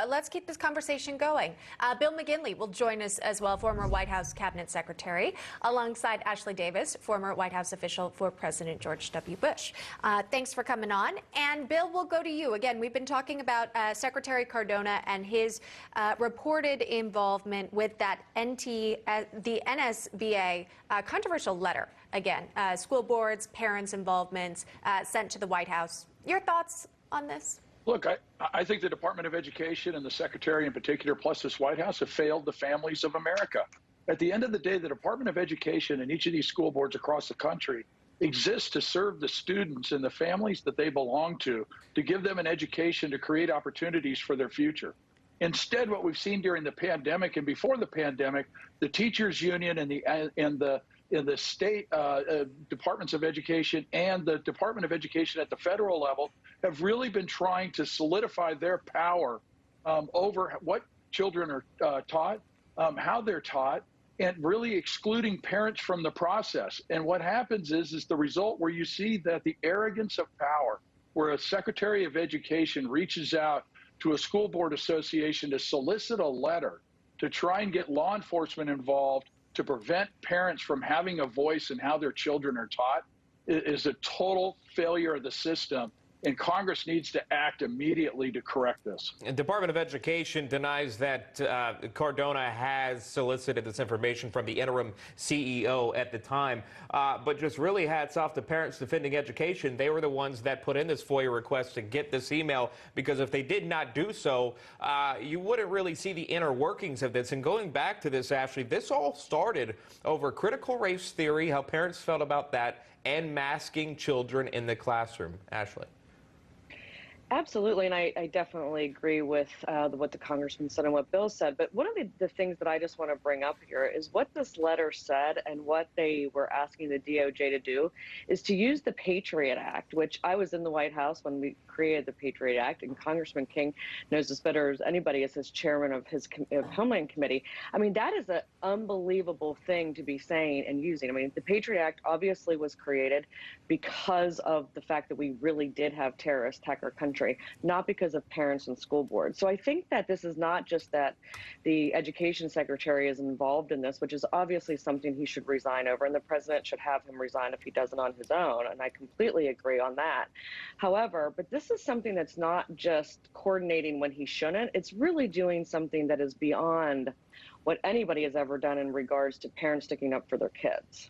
Let's keep this conversation going. Bill McGinley will join us as well, former White House Cabinet Secretary, alongside Ashley Davis, former White House official for President George W. Bush. Thanks for coming on. And Bill, we'll go to you. Again, we've been talking about Secretary Cardona and his reported involvement with that the NSBA controversial letter. Again, school boards, parents' involvement sent to the White House. Your thoughts on this? Look, I think the Department of Education and the Secretary in particular, plus this White House, have failed the families of America. At the end of the day, the Department of Education and each of these school boards across the country exists to serve the students and the families that they belong to give them an education to create opportunities for their future. Instead, what we've seen during the pandemic and before the pandemic, the teachers union and the state departments of education and the Department of Education at the federal level have really been trying to solidify their power over what children are taught, how they're taught, and really excluding parents from the process. And what happens is the result where you see that the arrogance of power, where a Secretary of Education reaches out to a school board association to solicit a letter to try and get law enforcement involved to prevent parents from having a voice in how their children are taught, is a total failure of the system. And Congress needs to act immediately to correct this. The Department of Education denies that Cardona has solicited this information from the interim CEO at the time. But just really hats off to Parents Defending Education. They were the ones that put in this FOIA request to get this email, because if they did not do so, you wouldn't really see the inner workings of this. And going back to this, Ashley, this all started over critical race theory, how parents felt about that, and masking children in the classroom. Ashley. Absolutely, and I definitely agree with what the congressman said and what Bill said. But one of the things that I just want to bring up here is what this letter said and what they were asking the DOJ to do is to use the Patriot Act, which I was in the White House when we created the Patriot Act, and Congressman King knows this better as anybody as his chairman of his Homeland Committee. I mean, that is an unbelievable thing to be saying and using. I mean, the Patriot Act obviously was created because of the fact that we really did have terrorists attack our country, not because of parents and school boards. So I think that this is not just that the education secretary is involved in this, which is obviously something he should resign over, and the president should have him resign if he doesn't on his own, and I completely agree on that. However, but this is something that's not just coordinating when he shouldn't. It's really doing something that is beyond what anybody has ever done in regards to parents sticking up for their kids.